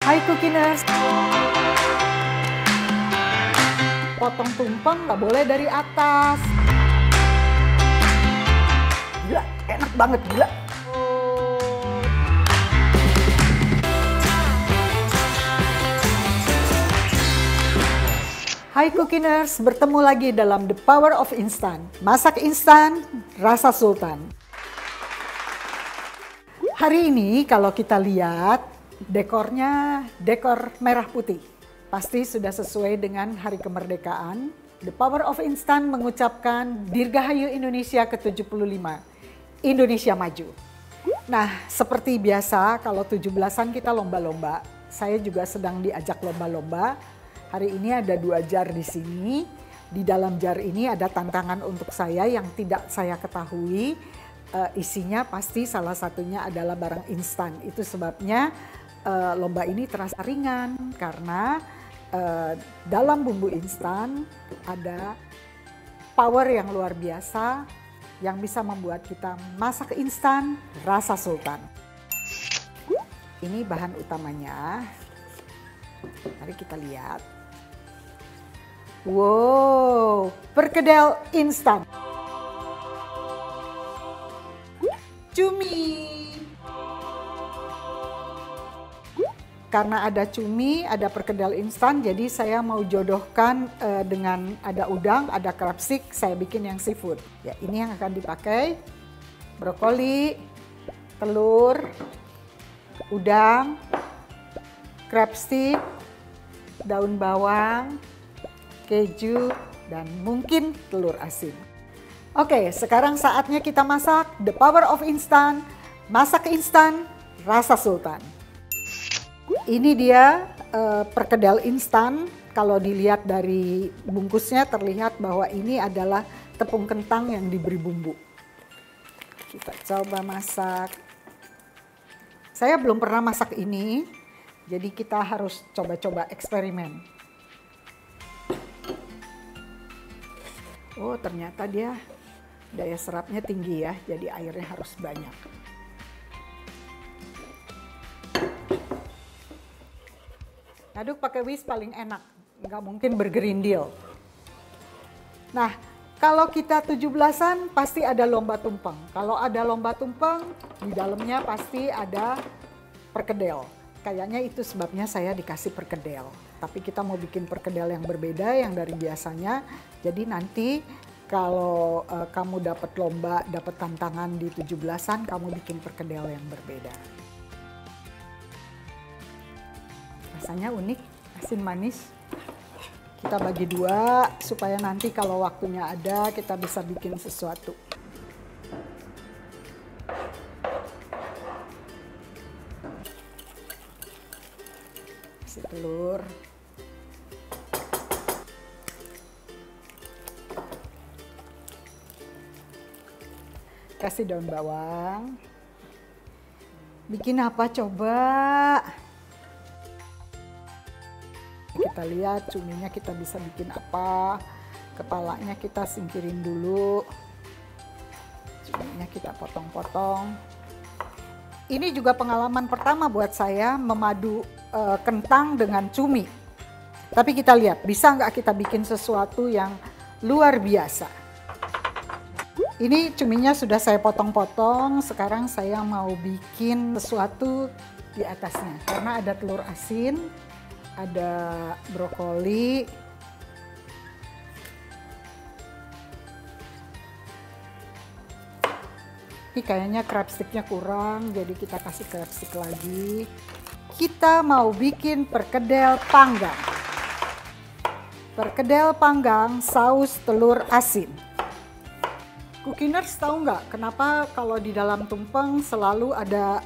Hai Cookiners. Potong tumpeng nggak boleh dari atas. Gila, enak banget, gila. Hai Cookiners, bertemu lagi dalam The Power of Instant. Masak instan, rasa sultan. Hari ini kalau kita lihat, dekornya dekor merah putih. Pasti sudah sesuai dengan hari kemerdekaan. The Power of Instant mengucapkan Dirgahayu Indonesia ke-75. Indonesia maju. Nah, seperti biasa kalau 17-an kita lomba-lomba. Saya juga sedang diajak lomba-lomba. Hari ini ada 2 jar di sini. Di dalam jar ini ada tantangan untuk saya yang tidak saya ketahui. Isinya pasti salah satunya adalah barang instan. Itu sebabnya lomba ini terasa ringan karena dalam bumbu instan ada power yang luar biasa yang bisa membuat kita masak instan rasa sultan. Ini bahan utamanya. Mari kita lihat. Wow, perkedel instan. Cumi. Karena ada cumi, ada perkedel instan, jadi saya mau jodohkan dengan ada udang, ada crab stick, saya bikin yang seafood. Ya, ini yang akan dipakai. Brokoli, telur, udang, crab stick, daun bawang, keju, dan mungkin telur asin. Oke, sekarang saatnya kita masak The Power of Instant. Masak instan, rasa sultan. Ini dia perkedel instan. Kalau dilihat dari bungkusnya terlihat bahwa ini adalah tepung kentang yang diberi bumbu. Kita coba masak. Saya belum pernah masak ini, jadi kita harus coba-coba eksperimen. Oh, ternyata dia daya serapnya tinggi ya, jadi airnya harus banyak. Aduk pakai whisk paling enak, nggak mungkin bergerindil. Nah, kalau kita 17-an pasti ada lomba tumpeng. Kalau ada lomba tumpeng, di dalamnya pasti ada perkedel. Kayaknya itu sebabnya saya dikasih perkedel. Tapi kita mau bikin perkedel yang berbeda, yang dari biasanya. Jadi nanti kalau kamu dapat lomba, dapat tantangan di 17-an, kamu bikin perkedel yang berbeda. Rasanya unik, asin manis. Kita bagi 2 supaya nanti kalau waktunya ada kita bisa bikin sesuatu. Kasih telur. Kasih daun bawang. Bikin apa coba? Kita lihat cuminya kita bisa bikin apa. Kepalanya kita singkirin dulu. Cuminya kita potong-potong. Ini juga pengalaman pertama buat saya memadu kentang dengan cumi. Tapi kita lihat bisa nggak kita bikin sesuatu yang luar biasa. Ini cuminya sudah saya potong-potong, sekarang saya mau bikin sesuatu di atasnya. Karena ada telur asin, ada brokoli, ini kayaknya crab sticknya kurang, jadi kita kasih crab stick lagi. Kita mau bikin perkedel panggang. Perkedel panggang saus telur asin. Cookiners tahu nggak kenapa kalau di dalam tumpeng selalu ada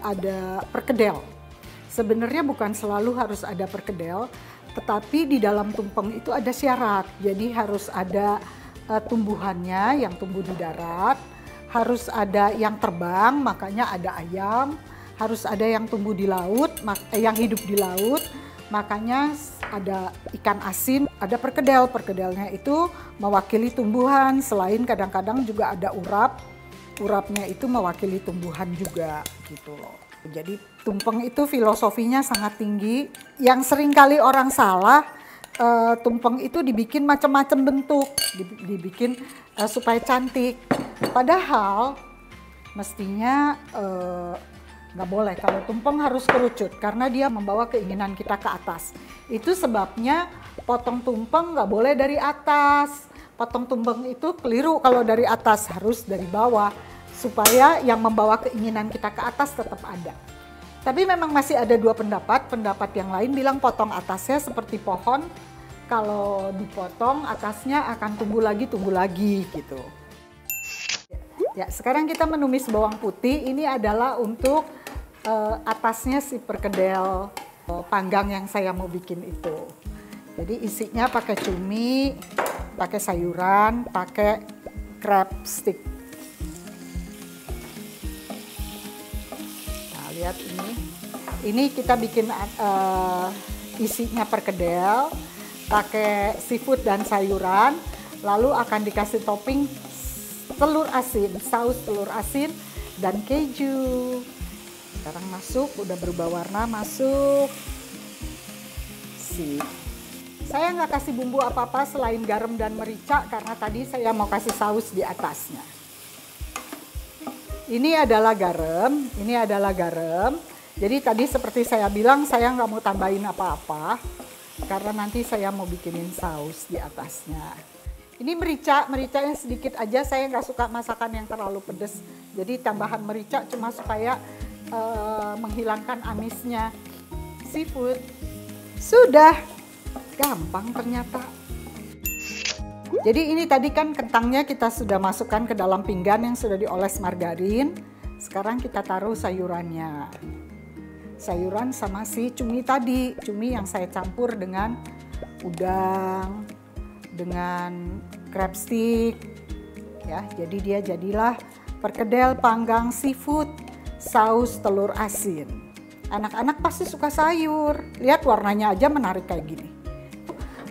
perkedel? Sebenarnya bukan selalu harus ada perkedel, tetapi di dalam tumpeng itu ada syarat. Jadi harus ada tumbuhannya yang tumbuh di darat, harus ada yang terbang, makanya ada ayam, harus ada yang tumbuh di laut, yang hidup di laut, makanya ada ikan asin, ada perkedel. Perkedelnya itu mewakili tumbuhan, selain kadang-kadang juga ada urap. Urapnya itu mewakili tumbuhan juga gitu loh. Jadi tumpeng itu filosofinya sangat tinggi. Yang sering kali orang salah, tumpeng itu dibikin macam-macam bentuk, dibikin supaya cantik. Padahal mestinya nggak boleh, kalau tumpeng harus kerucut karena dia membawa keinginan kita ke atas. Itu sebabnya potong tumpeng nggak boleh dari atas. Potong tumpeng itu keliru kalau dari atas, harus dari bawah supaya yang membawa keinginan kita ke atas tetap ada. Tapi memang masih ada dua pendapat. Pendapat yang lain bilang potong atasnya seperti pohon, kalau dipotong atasnya akan tumbuh lagi gitu. Ya, sekarang kita menumis bawang putih. Ini adalah untuk atasnya si perkedel panggang yang saya mau bikin itu. Jadi isinya pakai cumi, pakai sayuran, pakai crab stick. Nah, lihat ini. Ini kita bikin isinya perkedel, pakai seafood dan sayuran, lalu akan dikasih topping telur asin, saus telur asin dan keju. Sekarang masuk, udah berubah warna, masuk. Sip. Saya nggak kasih bumbu apa-apa selain garam dan merica karena tadi saya mau kasih saus di atasnya. Ini adalah garam, Jadi tadi seperti saya bilang, saya nggak mau tambahin apa-apa karena nanti saya mau bikinin saus di atasnya. Ini mericanya sedikit aja, saya nggak suka masakan yang terlalu pedas. Jadi tambahan merica cuma supaya menghilangkan amisnya seafood. Sudah, gampang ternyata. Jadi ini tadi kan kentangnya kita sudah masukkan ke dalam pinggan yang sudah dioles margarin. Sekarang kita taruh sayurannya. Sayuran sama si cumi tadi, cumi yang saya campur dengan udang, dengan crab stick. Ya, jadi dia jadilah perkedel panggang seafood saus telur asin. Anak-anak pasti suka sayur. Lihat warnanya aja menarik kayak gini.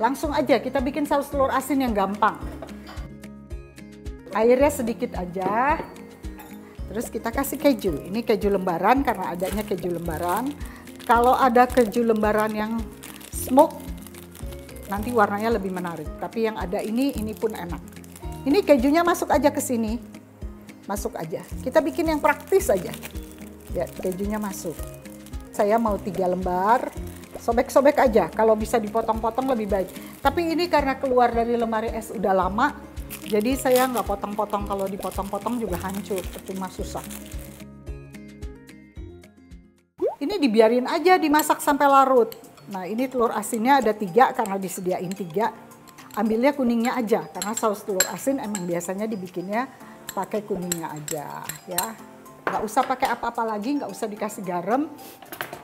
Langsung aja kita bikin saus telur asin yang gampang. Airnya sedikit aja. Terus kita kasih keju. Ini keju lembaran karena adanya keju lembaran. Kalau ada keju lembaran yang smoke, nanti warnanya lebih menarik. Tapi yang ada ini pun enak. Ini kejunya masuk aja ke sini. Masuk aja. Kita bikin yang praktis aja. Ya, kejunya masuk. Saya mau 3 lembar. Sobek-sobek aja, kalau bisa dipotong-potong lebih baik. Tapi ini karena keluar dari lemari es udah lama, jadi saya nggak potong-potong. Kalau dipotong-potong juga hancur, cuma susah. Ini dibiarin aja dimasak sampai larut. Nah, ini telur asinnya ada 3 karena disediain 3. Ambilnya kuningnya aja, karena saus telur asin emang biasanya dibikinnya pakai kuningnya aja ya. Nggak usah pakai apa-apa lagi, nggak usah dikasih garam.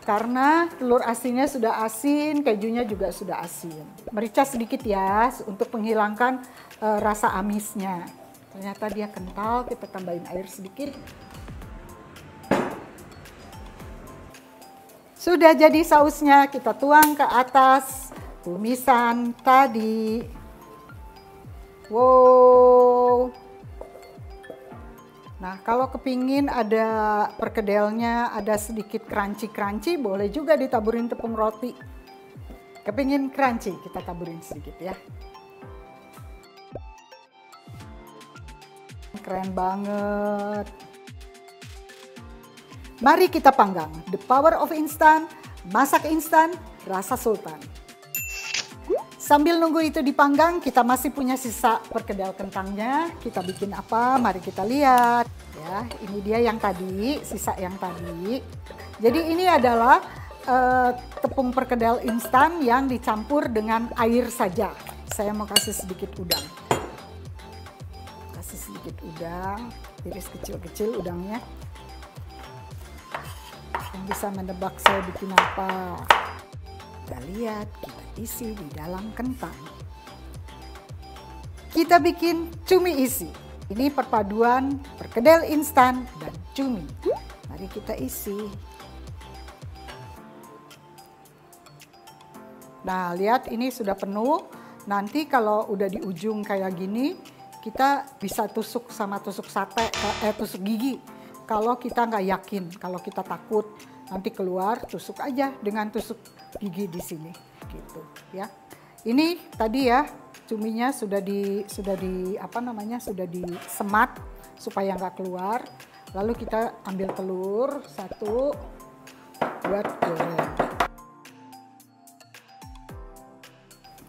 Karena telur asinnya sudah asin, kejunya juga sudah asin. Merica sedikit ya, untuk menghilangkan rasa amisnya. Ternyata dia kental, kita tambahin air sedikit. Sudah jadi sausnya, kita tuang ke atas tumisan tadi. Wow. Nah, kalau kepingin ada perkedelnya, ada sedikit crunchy-crunchy, boleh juga ditaburin tepung roti. Kepingin crunchy, kita taburin sedikit ya. Keren banget. Mari kita panggang. The power of instant, masak instan, rasa sultan. Sambil nunggu itu dipanggang, kita masih punya sisa perkedel kentangnya. Kita bikin apa? Mari kita lihat. Ya, ini dia yang tadi, sisa yang tadi. Jadi ini adalah tepung perkedel instan yang dicampur dengan air saja. Saya mau kasih sedikit udang. Kasih sedikit udang, iris kecil-kecil udangnya. Yang bisa menebak saya bikin apa. Kita lihat, kita isi di dalam kentang. Kita bikin cumi isi. Ini perpaduan perkedel instan dan cumi. Mari kita isi. Nah, lihat ini sudah penuh. Nanti kalau udah di ujung kayak gini, kita bisa tusuk sama tusuk sate, tusuk gigi. kalau kita nggak yakin, kalau kita takut nanti keluar, tusuk aja dengan tusuk gigi di sini, gitu ya. Ini tadi ya cuminya sudah disemat supaya nggak keluar. Lalu kita ambil telur satu buat goreng.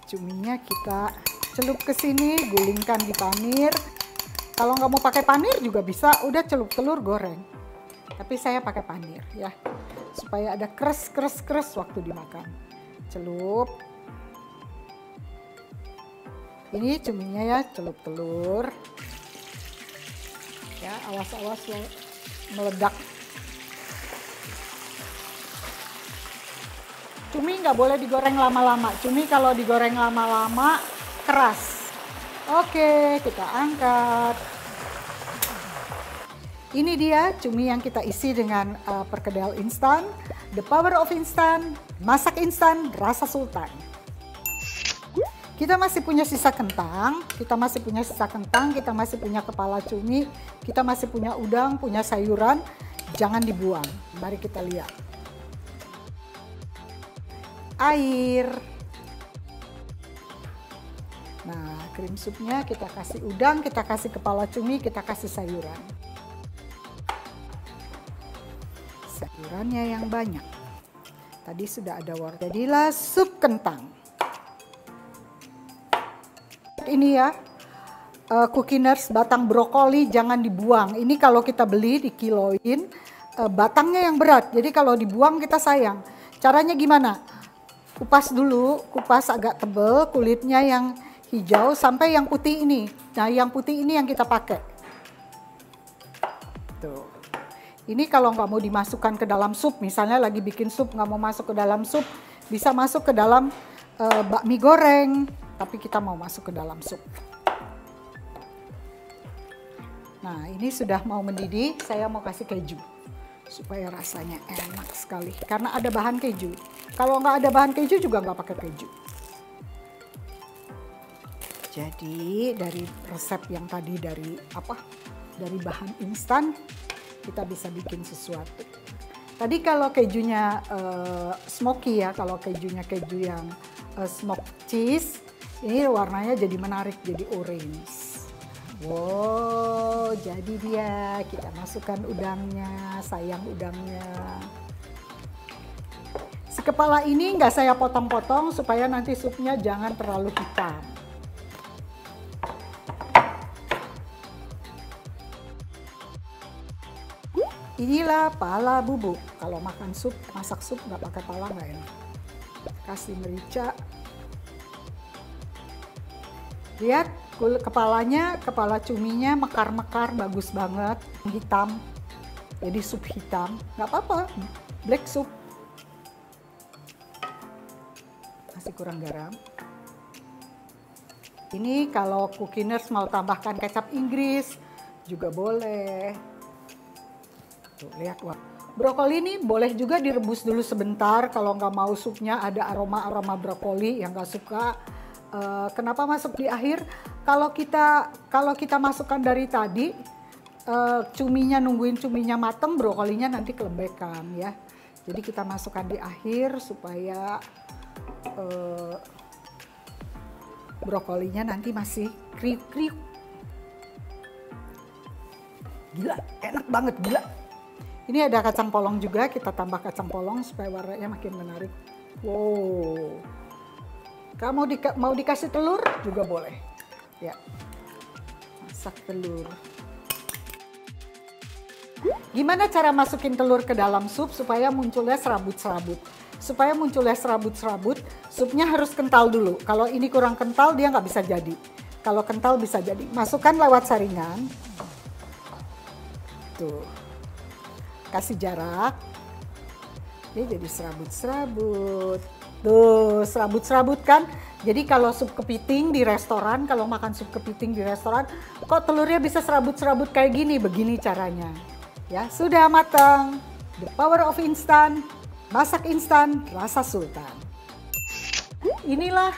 Cuminya kita celup ke sini, gulingkan di panir. Kalau nggak mau pakai panir juga bisa, udah celup telur goreng. Tapi saya pakai panir ya, supaya ada kres waktu dimakan. Celup. Ini cuminya ya, celup telur. Ya, awas meledak. Cumi nggak boleh digoreng lama-lama. Cumi kalau digoreng lama-lama keras. Oke, kita angkat. Ini dia cumi yang kita isi dengan perkedel instan. The power of instan, masak instan, rasa sultan. Kita masih punya sisa kentang, kita masih punya kepala cumi, kita masih punya udang, punya sayuran. Jangan dibuang. Mari kita lihat. Air. Nah, krim supnya kita kasih udang, kita kasih kepala cumi, kita kasih sayuran. Sayurannya yang banyak. Tadi sudah ada wortel. Jadilah sup kentang. Ini ya, Cookiners batang brokoli jangan dibuang. Ini kalau kita beli dikiloin, batangnya yang berat. Jadi kalau dibuang kita sayang. Caranya gimana? Kupas dulu, kupas agak tebal, kulitnya yang hijau sampai yang putih ini. Nah, yang putih ini yang kita pakai. Tuh. Ini kalau nggak mau dimasukkan ke dalam sup, misalnya lagi bikin sup nggak mau masuk ke dalam sup, bisa masuk ke dalam bakmi goreng. Tapi kita mau masuk ke dalam sup. Nah, ini sudah mau mendidih, saya mau kasih keju. Supaya rasanya enak sekali. Karena ada bahan keju. Kalau nggak ada bahan keju juga nggak pakai keju. Jadi dari resep yang tadi dari bahan instan, kita bisa bikin sesuatu. Tadi kalau kejunya smoky ya, kalau kejunya keju yang smoked cheese, ini warnanya jadi menarik, jadi orange. Wow, jadi dia. Kita masukkan udangnya, sayang udangnya. Si kepala ini nggak saya potong-potong supaya nanti supnya jangan terlalu hitam. Inilah pala bubuk. Kalau makan sup, masak sup nggak pakai pala nggak enak. Kasih merica. Lihat kepalanya, kepala cuminya mekar-mekar, bagus banget, hitam. Jadi sup hitam, nggak apa-apa, black soup. Masih kurang garam. Ini kalau Cookiners mau tambahkan kecap Inggris juga boleh. Tuh, lihat wah. Brokoli ini boleh juga direbus dulu sebentar kalau nggak mau supnya ada aroma-aroma brokoli yang nggak suka. Kenapa masuk di akhir? Kalau kita masukkan dari tadi, cuminya nungguin cuminya mateng, brokolinya nanti kelembekan ya. Jadi kita masukkan di akhir supaya brokolinya nanti masih kriuk-kriuk. Gila, enak banget, gila. Ini ada kacang polong juga, kita tambah kacang polong supaya warnanya makin menarik. Wow. Kamu mau dikasih telur juga boleh. Ya. Masak telur. Gimana cara masukin telur ke dalam sup supaya munculnya serabut-serabut? Supaya munculnya serabut-serabut, supnya harus kental dulu. Kalau ini kurang kental dia nggak bisa jadi. Kalau kental bisa jadi. Masukkan lewat saringan. Tuh. Kasih jarak. Dia jadi serabut-serabut. Tuh, serabut-serabut kan. Jadi kalau sup kepiting di restoran, kalau makan sup kepiting di restoran, kok telurnya bisa serabut-serabut kayak gini? Begini caranya. Ya, sudah matang. The power of instan. Masak instan, rasa sultan. Inilah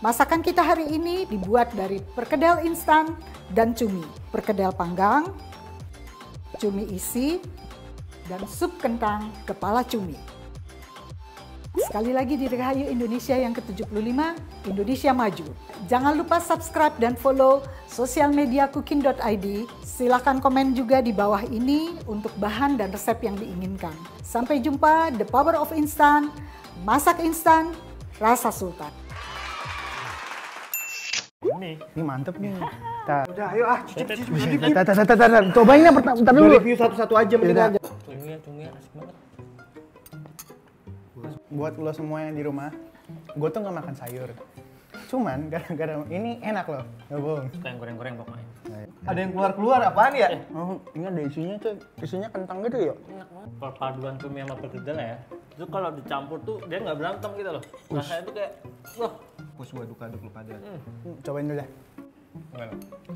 masakan kita hari ini dibuat dari perkedel instan dan cumi. Perkedel panggang, cumi isi, dan sup kentang kepala cumi. Sekali lagi Dirgahayu Indonesia yang ke-75, Indonesia Maju. Jangan lupa subscribe dan follow sosial media cooking.id. Silakan komen juga di bawah ini untuk bahan dan resep yang diinginkan. Sampai jumpa, The Power of Instant, masak instan, rasa sultan. Ini mantep nih. Udah, ayo cicip. Cobain ya pertama dulu. Review satu-satu aja mendingan. Cumi asik banget. Buat lo semua yang di rumah, gue tuh nggak makan sayur. Cuman gara-gara ini enak loh, nggak bohong. Kayak goreng-goreng pokoknya. Ada yang keluar apaan ya? Oh, ini ada isinya tuh, isinya kentang gitu ya. Enak banget. Perpaduan cumi sama perkedel ya. Itu kalau dicampur tuh dia nggak berantem gitu loh. Rasanya tuh kayak, wah. Pus gua aduk lu pada. Cobain dulu deh.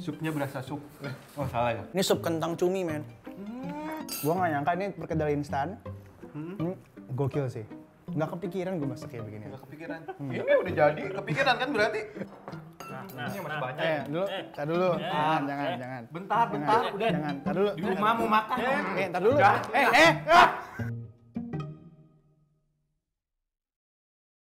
Supnya berasa sup. Oh salah ya. Ini sup kentang cumi men. Gua nggak nyangka ini perkedel instan. Ini gokil sih. Nggak kepikiran gue masak kayak begini. Nggak kepikiran. Ini udah jadi, kepikiran kan berarti. Ini masih banyak. Dulu, tar dulu. Jangan. Bentar, udah. Jangan, tar dulu. Di rumah mau makan. Tar dulu.